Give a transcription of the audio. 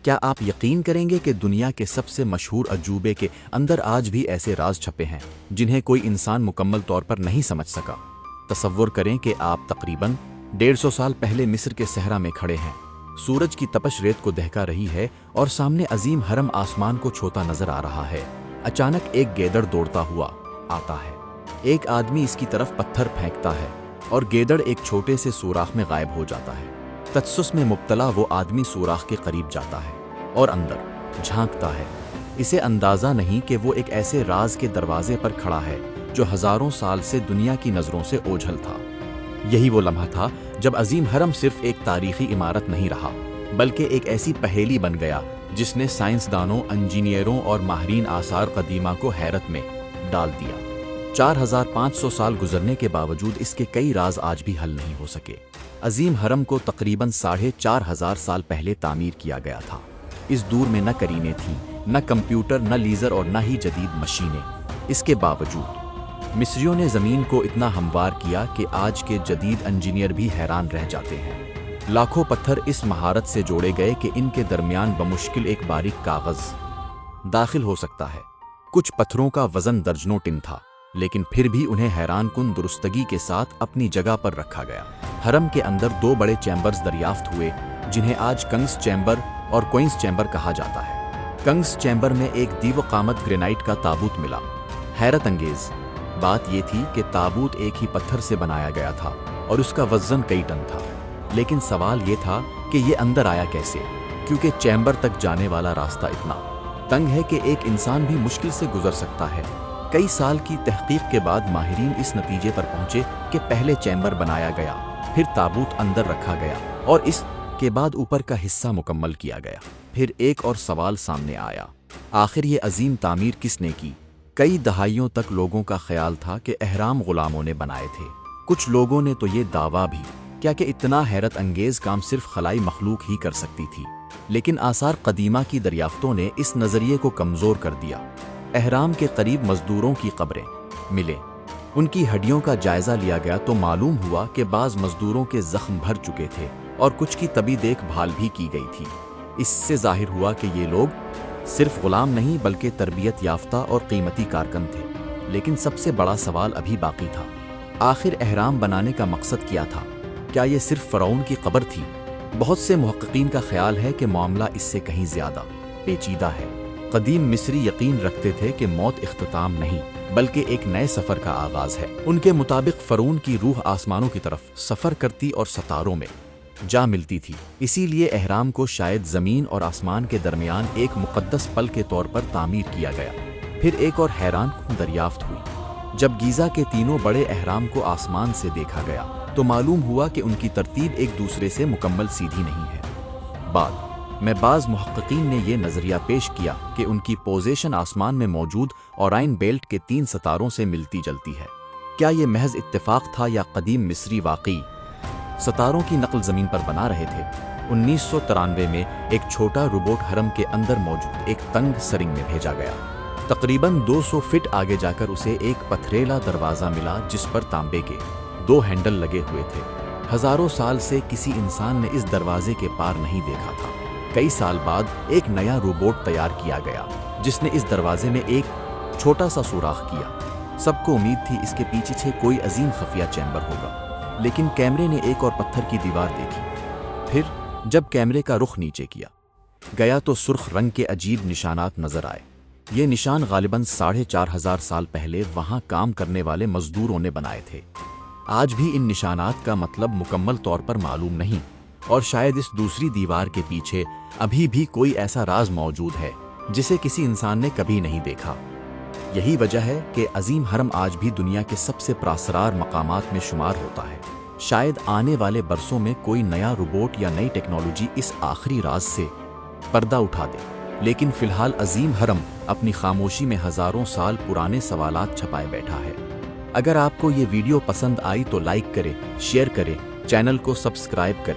کیا آپ یقین کریں گے کہ دنیا کے سب سے مشہور عجوبے کے اندر آج بھی ایسے راز چھپے ہیں جنہیں کوئی انسان مکمل طور پر نہیں سمجھ سکا؟ تصور کریں کہ آپ تقریباً 150 سال پہلے مصر کے صحرا میں کھڑے ہیں۔ سورج کی تپش ریت کو دہکا رہی ہے اور سامنے عظیم حرم آسمان کو چھوتا نظر آ رہا ہے۔ اچانک ایک گیدڑ دوڑتا ہوا آتا ہے۔ ایک آدمی اس کی طرف پتھر پھینکتا ہے اور گیدڑ ایک چھوٹے سے سوراخ میں غائب ہو جاتا ہے۔ تجسس میں مبتلا وہ آدمی سوراخ کے قریب جاتا ہے اور اندر جھانکتا ہے۔ اسے اندازہ نہیں کہ وہ ایک ایسے راز کے دروازے پر کھڑا ہے جو ہزاروں سال سے دنیا کی نظروں سے اوجھل تھا۔ یہی وہ لمحہ تھا جب عظیم حرم صرف ایک تاریخی عمارت نہیں رہا بلکہ ایک ایسی پہیلی بن گیا جس نے سائنسدانوں، انجینئروں اور ماہرین آثار قدیمہ کو حیرت میں ڈال دیا۔ 4500 سال گزرنے کے باوجود اس کے کئی راز آج بھی حل نہیں ہو سکے۔ عظیم حرم کو تقریباً 4500 سال پہلے تعمیر کیا گیا تھا۔ اس دور میں نہ کرینیں تھیں، نہ کمپیوٹر، نہ لیزر اور نہ ہی جدید مشینیں۔ اس کے باوجود مصریوں نے زمین کو اتنا ہموار کیا کہ آج کے جدید انجینئر بھی حیران رہ جاتے ہیں۔ لاکھوں پتھر اس مہارت سے جوڑے گئے کہ ان کے درمیان بمشکل ایک باریک کاغذ داخل ہو سکتا ہے۔ کچھ پتھروں کا وزن درجنوں ٹن تھا، لیکن پھر بھی انہیں حیران کن درستگی کے ساتھ اپنی جگہ پر رکھا گیا۔ حرم کے اندر 2 بڑے چیمبرز دریافت ہوئے جنہیں آج کنگز چیمبر اور کوئنز چیمبر کہا جاتا ہے۔ کنگز چیمبر میں ایک دیو قامت گرینائٹ کا تابوت ملا۔ حیرت انگیز بات یہ تھی کہ تابوت ایک ہی پتھر سے بنایا گیا تھا اور اس کا وزن کئی ٹن تھا، لیکن سوال یہ تھا کہ یہ اندر آیا کیسے، کیونکہ چیمبر تک جانے والا راستہ اتنا تنگ ہے کہ ایک انسان بھی مشکل سے گزر سکتا ہے۔ کئی سال کی تحقیق کے بعد ماہرین اس نتیجے پر پہنچے کہ پہلے چیمبر بنایا گیا، پھر تابوت اندر رکھا گیا اور اس کے بعد اوپر کا حصہ مکمل کیا گیا۔ پھر ایک اور سوال سامنے آیا، آخر یہ عظیم تعمیر کس نے کی؟ کئی دہائیوں تک لوگوں کا خیال تھا کہ اہرام غلاموں نے بنائے تھے۔ کچھ لوگوں نے تو یہ دعویٰ بھی کیا کہ اتنا حیرت انگیز کام صرف خلائی مخلوق ہی کر سکتی تھی، لیکن آثار قدیمہ کی دریافتوں نے اس نظریے کو کمزور کر دیا۔ اہرام کے قریب مزدوروں کی قبریں ملے، ان کی ہڈیوں کا جائزہ لیا گیا تو معلوم ہوا کہ بعض مزدوروں کے زخم بھر چکے تھے اور کچھ کی طبی دیکھ بھال بھی کی گئی تھی۔ اس سے ظاہر ہوا کہ یہ لوگ صرف غلام نہیں بلکہ تربیت یافتہ اور قیمتی کارکن تھے۔ لیکن سب سے بڑا سوال ابھی باقی تھا، آخر اہرام بنانے کا مقصد کیا تھا؟ کیا یہ صرف فرعون کی قبر تھی؟ بہت سے محققین کا خیال ہے کہ معاملہ اس سے کہیں زیادہ پیچیدہ ہے۔ قدیم مصری یقین رکھتے تھے کہ موت اختتام نہیں بلکہ ایک نئے سفر کا آغاز ہے۔ ان کے مطابق فرعون کی روح آسمانوں کی طرف سفر کرتی اور ستاروں میں جا ملتی تھی، اسی لیے اہرام کو شاید زمین اور آسمان کے درمیان ایک مقدس پل کے طور پر تعمیر کیا گیا۔ پھر ایک اور حیران کن دریافت ہوئی۔ جب گیزا کے تینوں بڑے اہرام کو آسمان سے دیکھا گیا تو معلوم ہوا کہ ان کی ترتیب ایک دوسرے سے مکمل سیدھی نہیں ہے۔ بعد میں بعض محققین نے یہ نظریہ پیش کیا کہ ان کی پوزیشن آسمان میں موجود اورائن بیلٹ کے 3 ستاروں سے ملتی جلتی ہے۔ کیا یہ محض اتفاق تھا یا قدیم مصری واقعی ستاروں کی نقل زمین پر بنا رہے تھے؟ 1993 میں ایک چھوٹا روبوٹ حرم کے اندر موجود ایک تنگ سرنگ میں بھیجا گیا۔ تقریباً 200 فٹ آگے جا کر اسے ایک پتھریلا دروازہ ملا جس پر تانبے کے 2 ہینڈل لگے ہوئے تھے۔ ہزاروں سال سے کسی انسان نے اس دروازے کے پار نہیں دیکھا تھا۔ کئی سال بعد ایک نیا روبوٹ تیار کیا گیا جس نے اس دروازے میں ایک چھوٹا سا سوراخ کیا۔ سب کو امید تھی اس کے پیچھے کوئی عظیم خفیہ چیمبر ہوگا، لیکن کیمرے نے ایک اور پتھر کی دیوار دیکھی۔ پھر جب کیمرے کا رخ نیچے کیا گیا تو سرخ رنگ کے عجیب نشانات نظر آئے۔ یہ نشان غالباً 4500 سال پہلے وہاں کام کرنے والے مزدوروں نے بنائے تھے۔ آج بھی ان نشانات کا مطلب مکمل طور پر معلوم نہیں، اور شاید اس دوسری دیوار کے پیچھے ابھی بھی کوئی ایسا راز موجود ہے جسے کسی انسان نے کبھی نہیں دیکھا۔ یہی وجہ ہے کہ عظیم حرم آج بھی دنیا کے سب سے پراسرار مقامات میں شمار ہوتا ہے۔ شاید آنے والے برسوں میں کوئی نیا روبوٹ یا نئی ٹیکنالوجی اس آخری راز سے پردہ اٹھا دے، لیکن فی الحال عظیم حرم اپنی خاموشی میں ہزاروں سال پرانے سوالات چھپائے بیٹھا ہے۔ اگر آپ کو یہ ویڈیو پسند آئی تو لائک کریں، شیئر کریں، چینل کو سبسکرائب کریں۔